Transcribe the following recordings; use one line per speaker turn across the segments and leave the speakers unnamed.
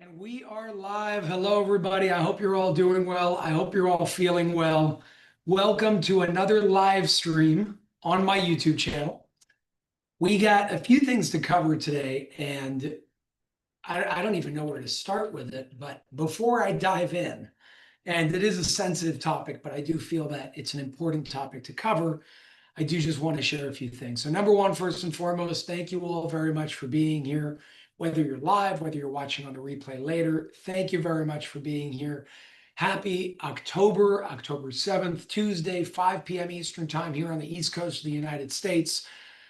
And we are live. Hello, everybody. I hope you're all doing well. I hope you're all feeling well. Welcome to another live stream on my YouTube channel. We got a few things to cover today, and I don't even know where to start with it. But before I dive in, and it is a sensitive topic, but I do feel that it's an important topic to cover. I do just want to share a few things. So, number one, first and foremost, thank you all very much for being here. Whether you're live, whether you're watching on the replay later, thank you very much for being here. Happy October 7th, Tuesday, 5 p.m. Eastern Time here on the East Coast of the United States.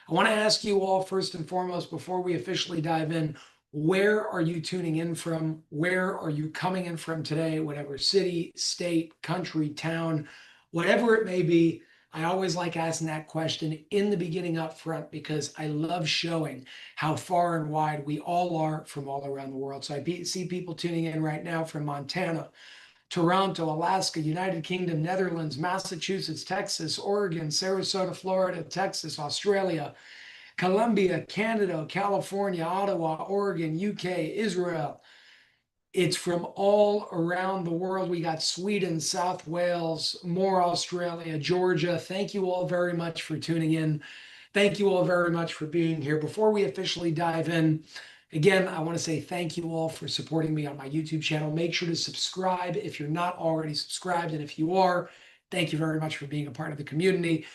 I want to ask you all, first and foremost, before we officially dive in, where are you tuning in from? Where are you coming in from today? Whatever city, state, country, town, whatever it may be. I always like asking that question in the beginning up front because I love showing how far and wide we all are from all around the world. So see people tuning in right now from Montana, Toronto, Alaska, United Kingdom, Netherlands, Massachusetts, Texas, Oregon, Sarasota, Florida, Texas, Australia, Colombia, Canada, California, Ottawa, Oregon, UK, Israel. It's from all around the world. We got Sweden, South Wales, more Australia, Georgia. Thank you all very much for tuning in. Thank you all very much for being here. Before we officially dive in, again, I want to say thank you all for supporting me on my YouTube channel. Make sure to subscribe if you're not already subscribed. And if you are, thank you very much for being a part of the community.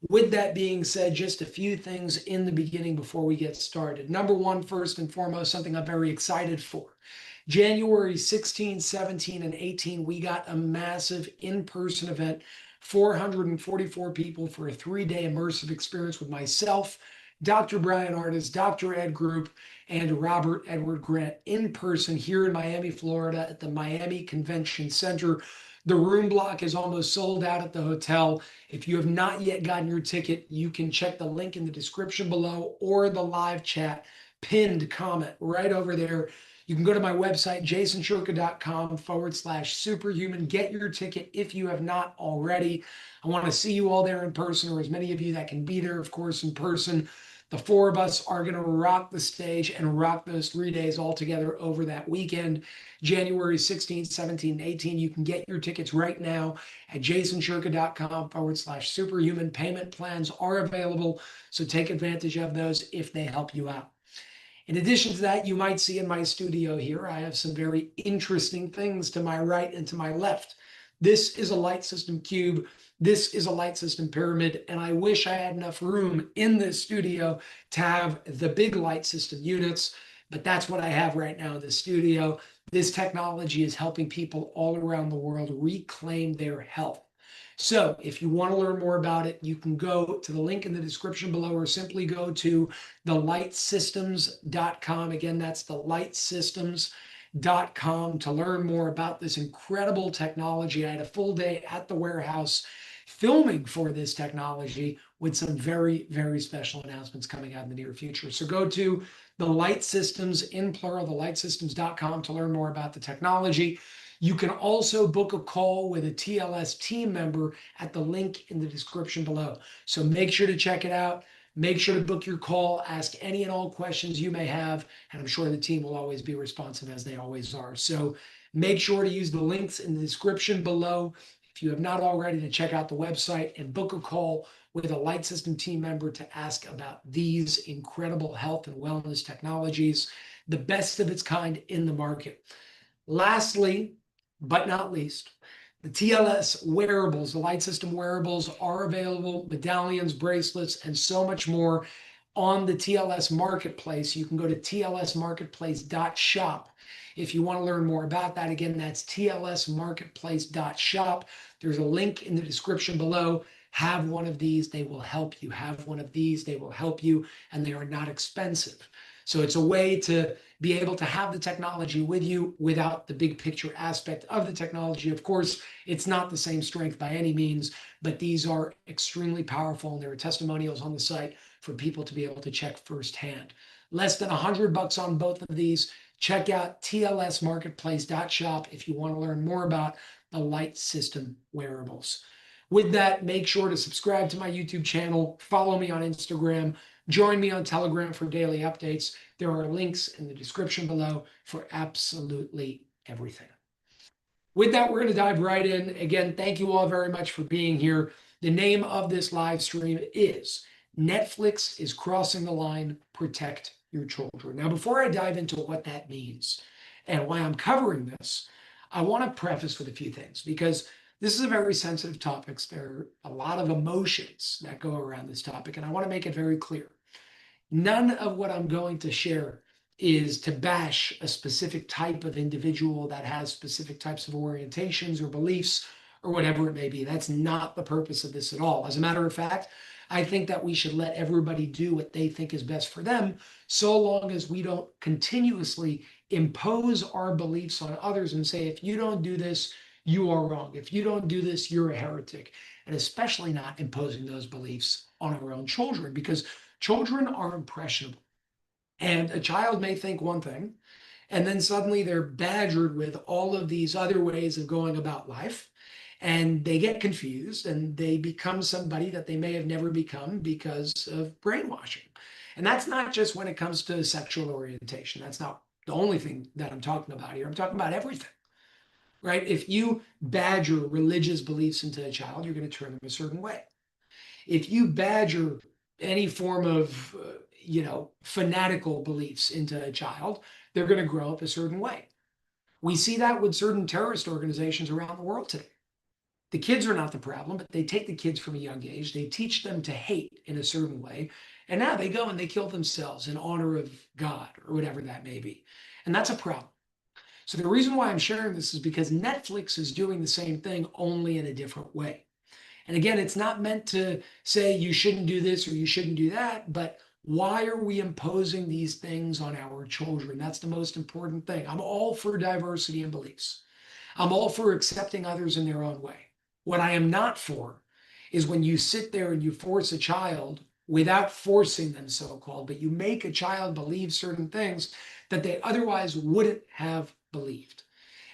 With that being said, just a few things in the beginning before we get started. Number one, first and foremost, something I'm very excited for. January 16, 17, and 18, we got a massive in-person event, 444 people for a 3-day immersive experience with myself, Dr. Brian Artis, Dr. Ed Group, and Robert Edward Grant in person here in Miami, Florida at the Miami Convention Center. The room block is almost sold out at the hotel. If you have not yet gotten your ticket, you can check the link in the description below or the live chat pinned comment right over there. You can go to my website, jasonshurka.com/superhuman. Get your ticket if you have not already. I want to see you all there in person, or as many of you that can be there, of course, in person. The four of us are going to rock the stage and rock those 3 days all together over that weekend, January 16th, 17th, 18th. You can get your tickets right now at jasonshurka.com/superhuman. Payment plans are available, so take advantage of those if they help you out. In addition to that, you might see in my studio here, I have some very interesting things to my right and to my left. This is a light system cube. This is a light system pyramid. And I wish I had enough room in this studio to have the big light system units, but that's what I have right now in the studio. This technology is helping people all around the world reclaim their health. So if you want to learn more about it, you can go to the link in the description below or simply go to thelightsystems.com. Again, that's thelightsystems.com to learn more about this incredible technology. I had a full day at the warehouse filming for this technology with some very, very special announcements coming out in the near future. So go to the Light Systems, in plural, thelightsystems.com to learn more about the technology. You can also book a call with a TLS team member at the link in the description below. So make sure to check it out. Make sure to book your call, ask any and all questions you may have, and I'm sure the team will always be responsive as they always are. So make sure to use the links in the description below if you have not already to check out the website and book a call with a Light System team member to ask about these incredible health and wellness technologies, the best of its kind in the market. Lastly, but not least, the TLS wearables, the light system wearables are available, medallions, bracelets, and so much more on the TLS marketplace. You can go to tlsmarketplace.shop if you want to learn more about that. Again, that's tlsmarketplace.shop. There's a link in the description below. Have one of these, they will help you. Have one of these, they will help you, and they are not expensive. So it's a way to be able to have the technology with you without the big picture aspect of the technology. Of course, it's not the same strength by any means, but these are extremely powerful, and there are testimonials on the site for people to be able to check firsthand. Less than $100 on both of these. Check out tlsmarketplace.shop if you want to learn more about the light system wearables. With that, make sure to subscribe to my YouTube channel, follow me on Instagram, Join me on Telegram for daily updates. There are links in the description below for absolutely everything. With that, we're going to dive right in. Again, thank you all very much for being here. The name of this live stream is Netflix is Crossing the Line, Protect Your Children. Now, before I dive into what that means and why I'm covering this, I want to preface with a few things because this is a very sensitive topic. There are a lot of emotions that go around this topic, and I want to make it very clear. None of what I'm going to share is to bash a specific type of individual that has specific types of orientations or beliefs or whatever it may be. That's not the purpose of this at all. As a matter of fact, I think that we should let everybody do what they think is best for them, so long as we don't continuously impose our beliefs on others and say, if you don't do this, you are wrong. If you don't do this, you're a heretic. And especially not imposing those beliefs on our own children, because children are impressionable. And a child may think one thing, and then suddenly they're badgered with all of these other ways of going about life. And they get confused and they become somebody that they may have never become because of brainwashing. And that's not just when it comes to sexual orientation. That's not the only thing that I'm talking about here. I'm talking about everything, right? If you badger religious beliefs into a child, you're going to turn them a certain way. If you badger any form of fanatical beliefs into a child, they're going to grow up a certain way. We see that with certain terrorist organizations around the world today. The kids are not the problem, but they take the kids from a young age. They teach them to hate in a certain way. And now they go and they kill themselves in honor of God or whatever that may be. And that's a problem. So the reason why I'm sharing this is because Netflix is doing the same thing, only in a different way. And again, it's not meant to say you shouldn't do this or you shouldn't do that, but why are we imposing these things on our children? That's the most important thing. I'm all for diversity in beliefs. I'm all for accepting others in their own way. What I am not for is when you sit there and you force a child without forcing them, so-called, but you make a child believe certain things that they otherwise wouldn't have believed.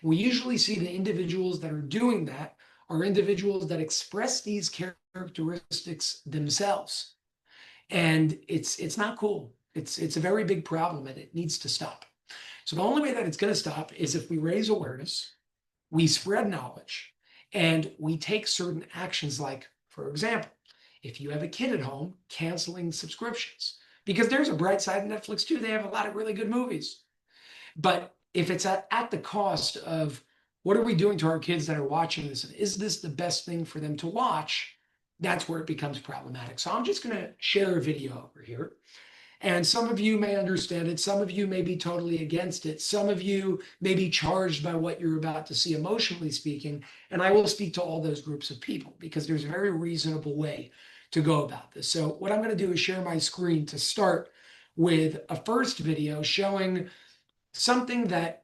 And we usually see the individuals that are doing that are individuals that express these characteristics themselves. And it's not cool. It's a very big problem and it needs to stop. So the only way that it's going to stop is if we raise awareness, we spread knowledge, and we take certain actions like, for example, if you have a kid at home, canceling subscriptions. Because there's a bright side of Netflix too. They have a lot of really good movies. But if it's at the cost of what are we doing to our kids that are watching this? And is this the best thing for them to watch? That's where it becomes problematic. So I'm just going to share a video over here. And some of you may understand it. Some of you may be totally against it. Some of you may be charged by what you're about to see, emotionally speaking. And I will speak to all those groups of people because there's a very reasonable way to go about this. So what I'm going to do is share my screen to start with a first video showing something that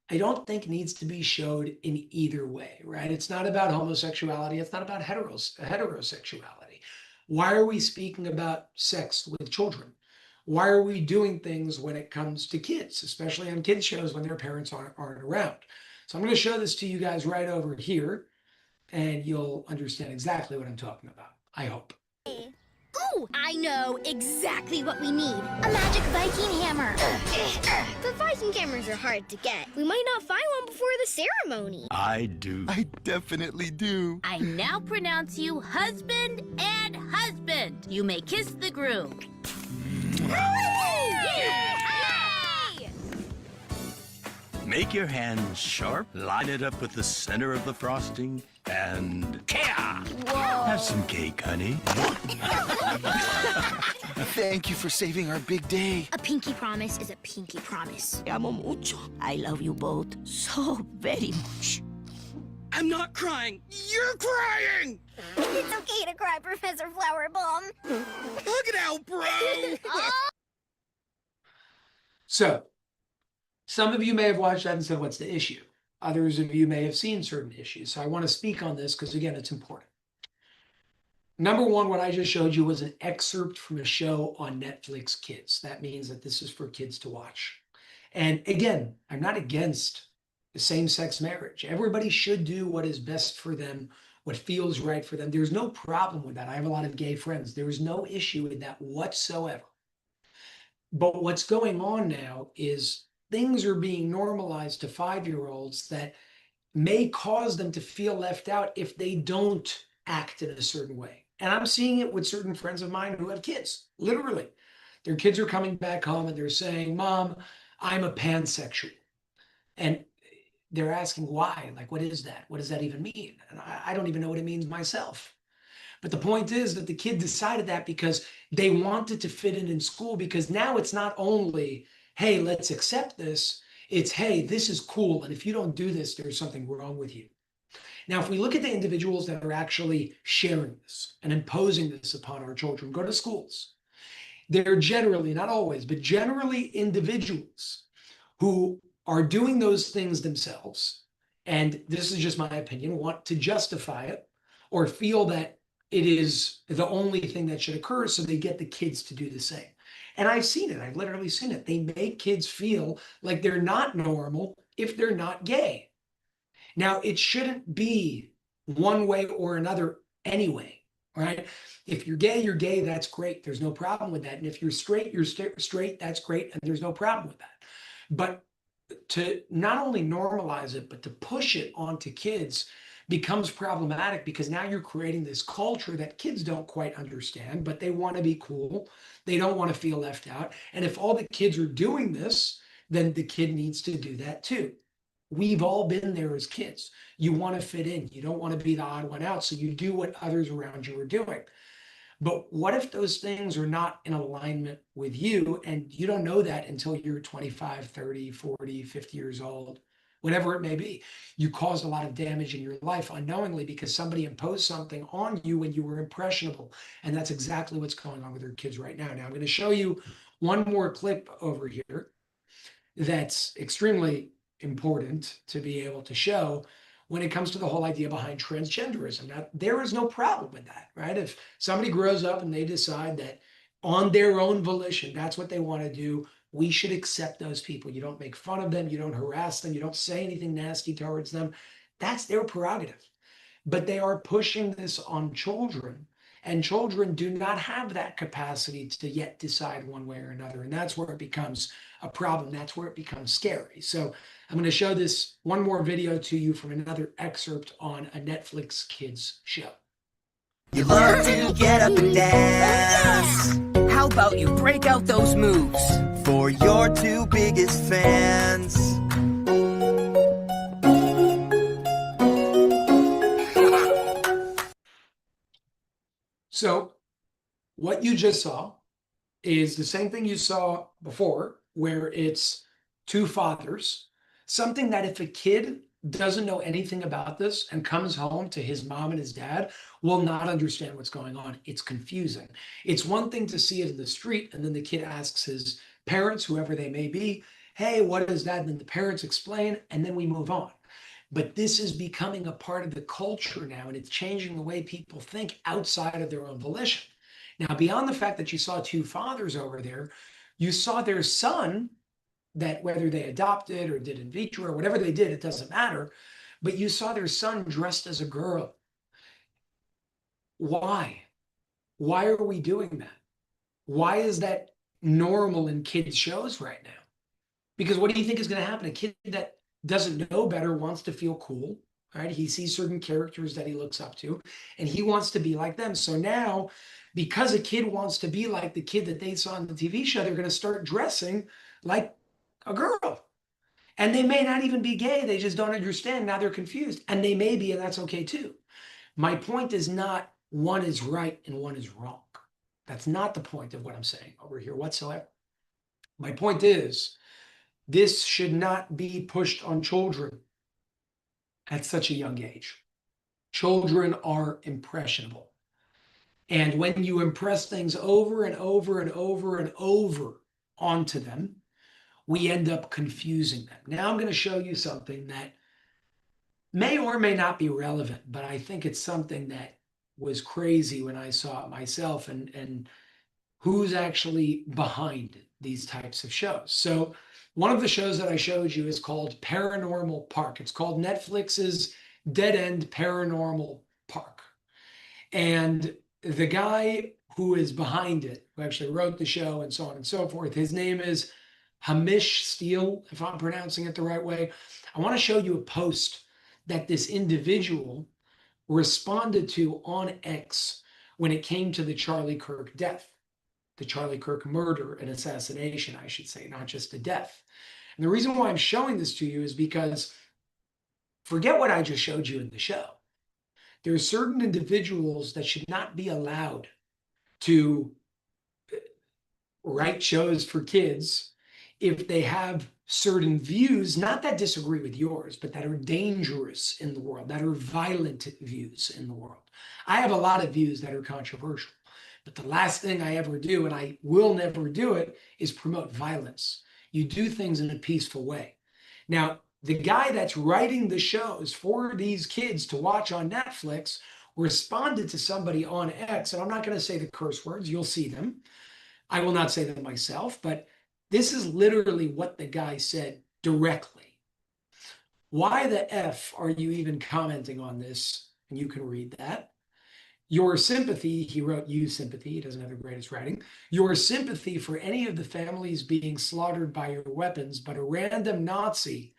I don't think needs to be showed in either way, right? It's not about homosexuality. It's not about heterosexuality. Why are we speaking about sex with children? Why are we doing things when it comes to kids, especially on kids shows when their parents aren't around? So I'm going to show this to you guys right over here, and you'll understand exactly what I'm talking about, I hope.
Oh, I know exactly what we need. A magic Viking hammer. The Viking hammers are hard to get. We might not find one before the ceremony.
I do. I definitely do.
I now pronounce you husband and husband. You may kiss the groom.
Yay!
Make your hands sharp, line it up with the center of the frosting, and have some cake, honey. Thank you for saving our big day.
A pinky promise is a pinky promise.
Te amo mucho. I love you both so very much.
I'm not crying. You're crying!
It's okay to cry, Professor Flowerbomb.
Hug it out, bro!
So some of you may have watched that and said, what's the issue? Others of you may have seen certain issues. So I want to speak on this because, again, it's important. Number one, what I just showed you was an excerpt from a show on Netflix Kids. That means that this is for kids to watch. And again, I'm not against the same-sex marriage. Everybody should do what is best for them what feels right for them. There's no problem with that. I have a lot of gay friends. There is no issue with that whatsoever. But what's going on now is things are being normalized to 5-year-olds that may cause them to feel left out if they don't act in a certain way. And I'm seeing it with certain friends of mine who have kids, literally. Their kids are coming back home and they're saying, Mom, I'm a pansexual. And they're asking why, like, what is that? What does that even mean? And I don't even know what it means myself. But the point is that the kid decided that because they wanted to fit in school, because now it's not only, hey, let's accept this. It's, hey, this is cool. And if you don't do this, there's something wrong with you. Now, if we look at the individuals that are actually sharing this and imposing this upon our children, go to schools. They're generally, not always, but generally individuals who are doing those things themselves. And this is just my opinion, want to justify it or feel that it is the only thing that should occur. So they get the kids to do the same. And I've seen it. I've literally seen it. They make kids feel like they're not normal if they're not gay. Now, it shouldn't be one way or another anyway, right? If you're gay, that's great. There's no problem with that. And if you're straight, straight, that's great. And there's no problem with that. But to not only normalize it, but to push it onto kids becomes problematic, because now you're creating this culture that kids don't quite understand, but they want to be cool. They don't want to feel left out. And if all the kids are doing this, then the kid needs to do that too. We've all been there as kids. You want to fit in. You don't want to be the odd one out. So you do what others around you are doing. But what if those things are not in alignment with you and you don't know that until you're 25, 30, 40, 50 years old, whatever it may be? You caused a lot of damage in your life unknowingly because somebody imposed something on you when you were impressionable. And that's exactly what's going on with your kids right now. Now, I'm going to show you one more clip over here that's extremely important to be able to show when it comes to the whole idea behind transgenderism. Now, there is no problem with that, right? If somebody grows up and they decide that on their own volition, that's what they want to do, we should accept those people. You don't make fun of them. You don't harass them. You don't say anything nasty towards them. That's their prerogative. But they are pushing this on children, and children do not have that capacity to yet decide one way or another. And that's where it becomes a problem. That's where it becomes scary. So I'm going to show this one more video to you from another excerpt on a Netflix kids show.
You love to get up and dance. How about you break out those moves for your two biggest fans?
So what you just saw is the same thing you saw before, where it's two fathers, something that if a kid doesn't know anything about this and comes home to his mom and his dad, will not understand what's going on. It's confusing. It's one thing to see it in the street, and then the kid asks his parents, whoever they may be, hey, what is that? And then the parents explain, and then we move on. But this is becoming a part of the culture now, and it's changing the way people think outside of their own volition. Now, beyond the fact that you saw two fathers over there, you saw their son, that whether they adopted or did in vitro or whatever they did, it doesn't matter. But you saw their son dressed as a girl. Why? Why are we doing that? Why is that normal in kids' shows right now? Because what do you think is going to happen? A kid that doesn't know better wants to feel cool, right? He sees certain characters that he looks up to, and he wants to be like them. So now, because a kid wants to be like the kid that they saw on the TV show, they're going to start dressing like a girl. And they may not even be gay. They just don't understand. Now they're confused. And they may be, and that's okay too. My point is not one is right and one is wrong. That's not the point of what I'm saying over here whatsoever. My point is, this should not be pushed on children at such a young age. Children are impressionable. And when you impress things over and over and over and over onto them, we end up confusing them. Now I'm going to show you something that may or may not be relevant, but I think it's something that was crazy when I saw it myself, and who's actually behind these types of shows. So one of the shows that I showed you is called Paranormal Park. It's called Netflix's Dead End Paranormal Park. And the guy who is behind it, who actually wrote the show and so on and so forth, his name is Hamish Steele, if I'm pronouncing it the right way. I want to show you a post that this individual responded to on X when it came to the Charlie Kirk death, the Charlie Kirk murder and assassination, I should say, not just the death. And the reason why I'm showing this to you is because forget what I just showed you in the show. There are certain individuals that should not be allowed to write shows for kids if they have certain views, not that disagree with yours, but that are dangerous in the world, that are violent views in the world. I have a lot of views that are controversial, but the last thing I ever do, and I will never do it, is promote violence. You do things in a peaceful way. Now, the guy that's writing the shows for these kids to watch on Netflix responded to somebody on X, and I'm not going to say the curse words, you'll see them. I will not say them myself, but this is literally what the guy said directly. Why the F are you even commenting on this? And you can read that. Your sympathy, he wrote you sympathy, he doesn't have the greatest writing. Your sympathy for any of the families being slaughtered by your weapons, but a random Nazi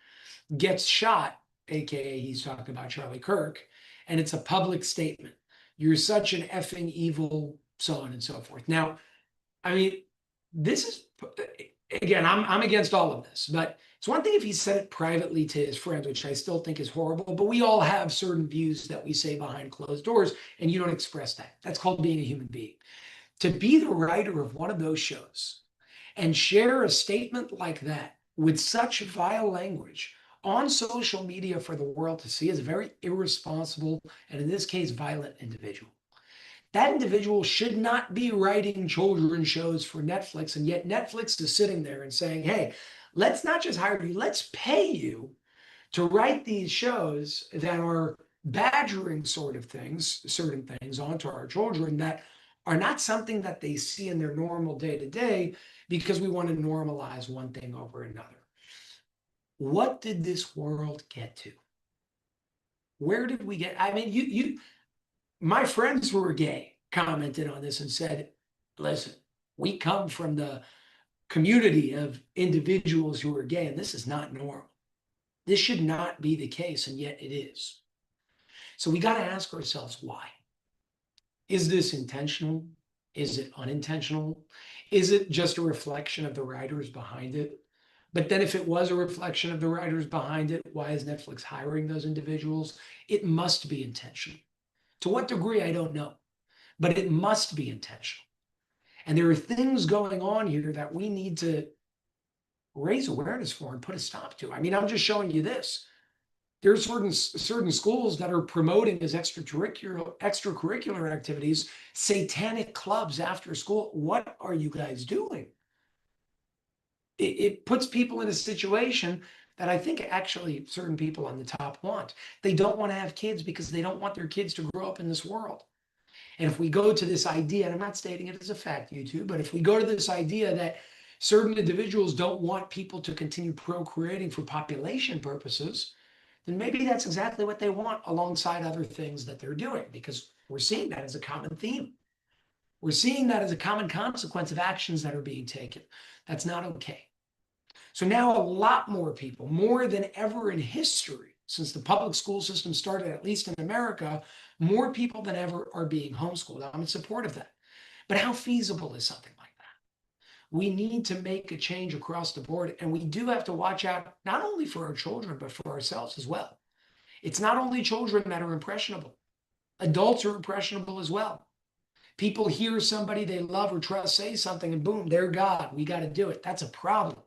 gets shot, aka he's talking about Charlie Kirk, and it's a public statement. You're such an effing evil, so on and so forth. Now, I mean, this is, again, I'm against all of this, but it's one thing if he said it privately to his friends, which I still think is horrible, but we all have certain views that we say behind closed doors, and you don't express that. That's called being a human being. To be the writer of one of those shows and share a statement like that with such vile language on social media for the world to see is a very irresponsible, and in this case, violent individual. That individual should not be writing children's shows for Netflix, and yet Netflix is sitting there and saying, hey, let's not just hire you, let's pay you to write these shows that are badgering certain things onto our children that are not something that they see in their normal day-to-day because we want to normalize one thing over another. What did this world get to? Where did we get? I mean, my friends who are gay commented on this and said, listen, we come from the community of individuals who are gay, and this is not normal. This should not be the case, and yet it is. So we got to ask ourselves why. Is this intentional? Is it unintentional? Is it just a reflection of the writers behind it? But then if it was a reflection of the writers behind it, why is Netflix hiring those individuals? It must be intentional. To what degree, I don't know, but it must be intentional. And there are things going on here that we need to raise awareness for and put a stop to. I mean, I'm just showing you this. There are certain schools that are promoting as extracurricular activities, satanic clubs after school. What are you guys doing? It puts people in a situation that I think actually certain people on the top want. They don't want to have kids because they don't want their kids to grow up in this world. And if we go to this idea, and I'm not stating it as a fact, YouTube, but if we go to this idea that certain individuals don't want people to continue procreating for population purposes, then maybe that's exactly what they want alongside other things that they're doing, because we're seeing that as a common theme. We're seeing that as a common consequence of actions that are being taken. That's not okay. So now a lot more people, more than ever in history, since the public school system started, at least in America, more people than ever are being homeschooled. I'm in support of that. But how feasible is something like that? We need to make a change across the board, and we do have to watch out not only for our children, but for ourselves as well. It's not only children that are impressionable. Adults are impressionable as well. People hear somebody they love or trust say something, and boom, they're God. We got to do it. That's a problem.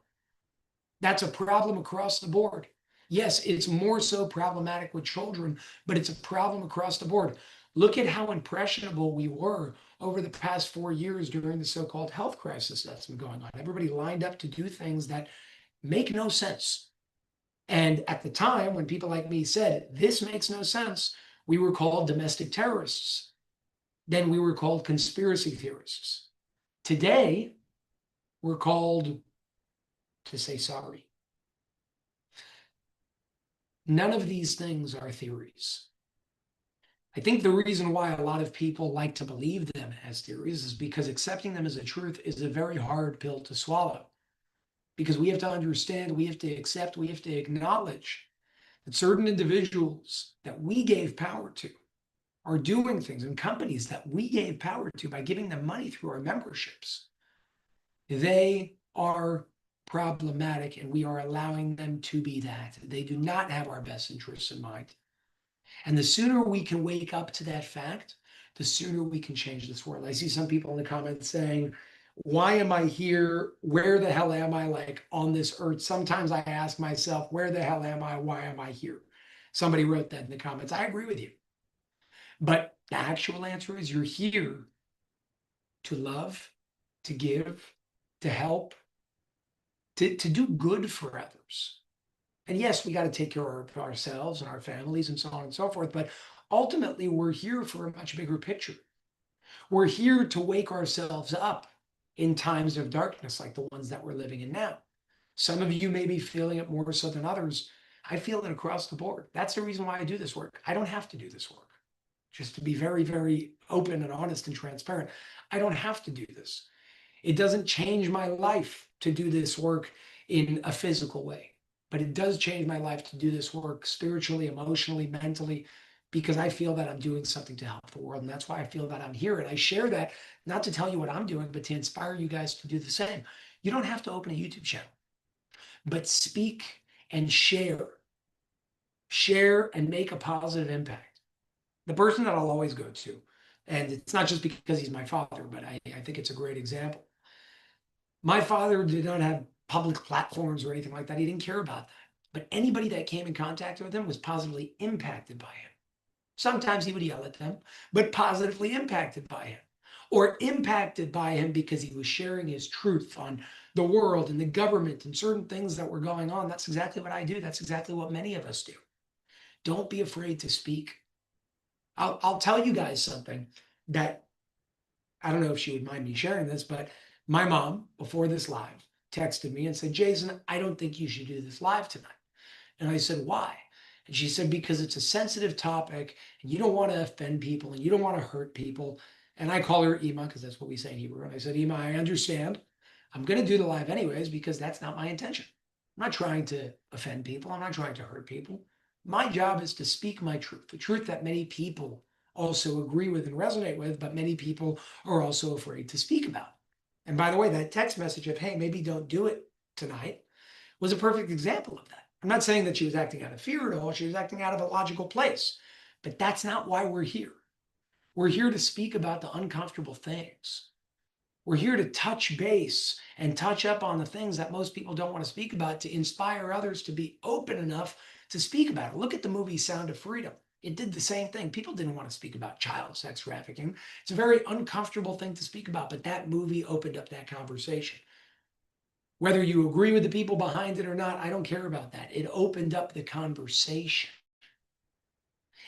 That's a problem across the board. Yes, it's more so problematic with children, but it's a problem across the board. Look at how impressionable we were over the past 4 years during the so-called health crisis that's been going on. Everybody lined up to do things that make no sense. And at the time, when people like me said, this makes no sense, we were called domestic terrorists. Then we were called conspiracy theorists. Today, we're called to say sorry. None of these things are theories. I think the reason why a lot of people like to believe them as theories is because accepting them as a truth is a very hard pill to swallow. Because we have to understand, we have to accept, we have to acknowledge that certain individuals that we gave power to are doing things, and companies that we gave power to by giving them money through our memberships, they are problematic, and we are allowing them to be that. They do not have our best interests in mind. And the sooner we can wake up to that fact, the sooner we can change this world. I see some people in the comments saying, why am I here? Where the hell am I, like, on this earth? Sometimes I ask myself, where the hell am I? Why am I here? Somebody wrote that in the comments. I agree with you. But the actual answer is you're here to love, to give, to help, to do good for others. And yes, we got to take care of ourselves and our families and so on and so forth. But ultimately, we're here for a much bigger picture. We're here to wake ourselves up in times of darkness like the ones that we're living in now. Some of you may be feeling it more so than others. I feel it across the board. That's the reason why I do this work. I don't have to do this work. Just to be very, very open and honest and transparent, I don't have to do this. It doesn't change my life to do this work in a physical way, but it does change my life to do this work spiritually, emotionally, mentally, because I feel that I'm doing something to help the world. And that's why I feel that I'm here. And I share that not to tell you what I'm doing, but to inspire you guys to do the same. You don't have to open a YouTube channel, but speak and share. Share and make a positive impact. The person that I'll always go to, and it's not just because he's my father, but I think it's a great example. My father did not have public platforms or anything like that. He didn't care about that. But anybody that came in contact with him was positively impacted by him. Sometimes he would yell at them, but positively impacted by him. Or impacted by him because he was sharing his truth on the world and the government and certain things that were going on. That's exactly what I do. That's exactly what many of us do. Don't be afraid to speak. I'll tell you guys something that I don't know if she would mind me sharing this, but my mom, before this live, texted me and said, Jason, I don't think you should do this live tonight. And I said, why? And she said, because it's a sensitive topic and you don't want to offend people and you don't want to hurt people. And I call her Ima because that's what we say in Hebrew. And I said, Ima, I understand. I'm going to do the live anyways because that's not my intention. I'm not trying to offend people. I'm not trying to hurt people. My job is to speak my truth, the truth that many people also agree with and resonate with, but many people are also afraid to speak about. And by the way, that text message of, hey, maybe don't do it tonight, was a perfect example of that. I'm not saying that she was acting out of fear at all. She was acting out of a logical place. But that's not why we're here. We're here to speak about the uncomfortable things. We're here to touch base and touch up on the things that most people don't want to speak about, to inspire others to be open enough to speak about it. Look at the movie Sound of Freedom. It did the same thing. People didn't want to speak about child sex trafficking. It's a very uncomfortable thing to speak about, but that movie opened up that conversation. Whether you agree with the people behind it or not, I don't care about that. It opened up the conversation.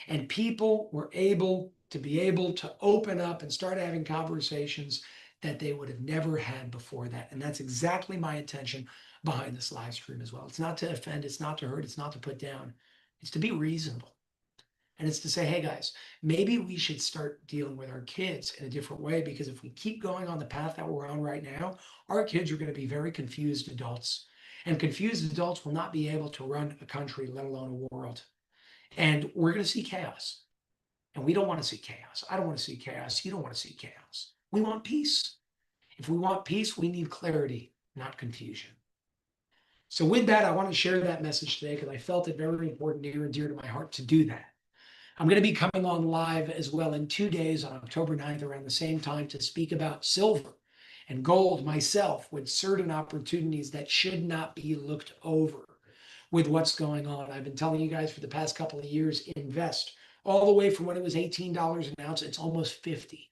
And people were able to open up and start having conversations that they would have never had before that. And that's exactly my intention behind this live stream as well. It's not to offend, it's not to hurt, it's not to put down. It's to be reasonable. And it's to say, hey guys, maybe we should start dealing with our kids in a different way, because if we keep going on the path that we're on right now, our kids are going to be very confused adults. And confused adults will not be able to run a country, let alone a world. And we're going to see chaos. And we don't want to see chaos. I don't want to see chaos. You don't want to see chaos. We want peace. If we want peace, we need clarity, not confusion. So with that, I want to share that message today because I felt it very important, near and dear to my heart to do that. I'm going to be coming on live as well in 2 days on October 9th around the same time to speak about silver and gold myself, with certain opportunities that should not be looked over with what's going on. I've been telling you guys for the past couple of years, invest all the way from when it was $18 an ounce. It's almost 50.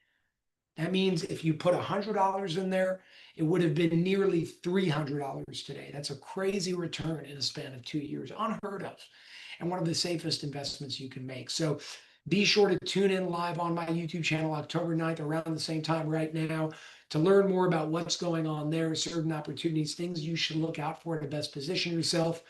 That means if you put $100 in there, it would have been nearly $300 today. That's a crazy return in a span of 2 years, unheard of, and one of the safest investments you can make. So be sure to tune in live on my YouTube channel October 9th around the same time right now to learn more about what's going on there, certain opportunities, things you should look out for to best position yourself.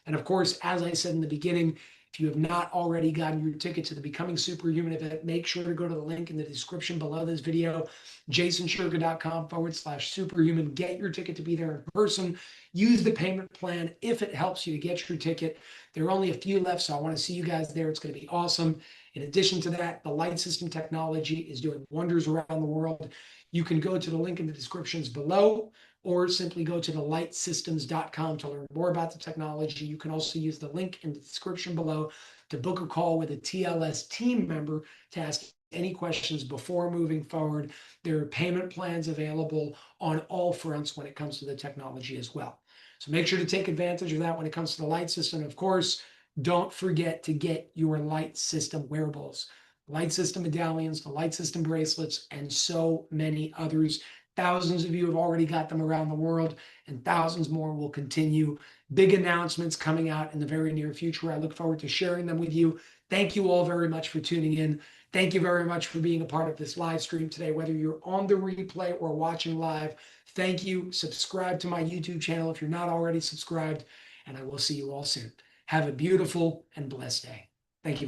And of course, as I said in the beginning, If you have not already gotten your ticket to the Becoming Superhuman event, make sure to go to the link in the description below this video, jasonshurka.com/superhuman. Get your ticket to be there in person. Use the payment plan if it helps you to get your ticket. There are only a few left, so I want to see you guys there. It's going to be awesome. In addition to that, the light system technology is doing wonders around the world. You can go to the link in the descriptions below, or simply go to thelightsystems.com to learn more about the technology. You can also use the link in the description below to book a call with a TLS team member to ask any questions before moving forward. There are payment plans available on all fronts when it comes to the technology as well. So make sure to take advantage of that when it comes to the light system. Of course, don't forget to get your light system wearables, light system medallions, the light system bracelets, and so many others. Thousands of you have already got them around the world, and thousands more will continue. Big announcements coming out in the very near future. I look forward to sharing them with you. Thank you all very much for tuning in. Thank you very much for being a part of this live stream today, whether you're on the replay or watching live. Thank you. Subscribe to my YouTube channel if you're not already subscribed, and I will see you all soon. Have a beautiful and blessed day. Thank you.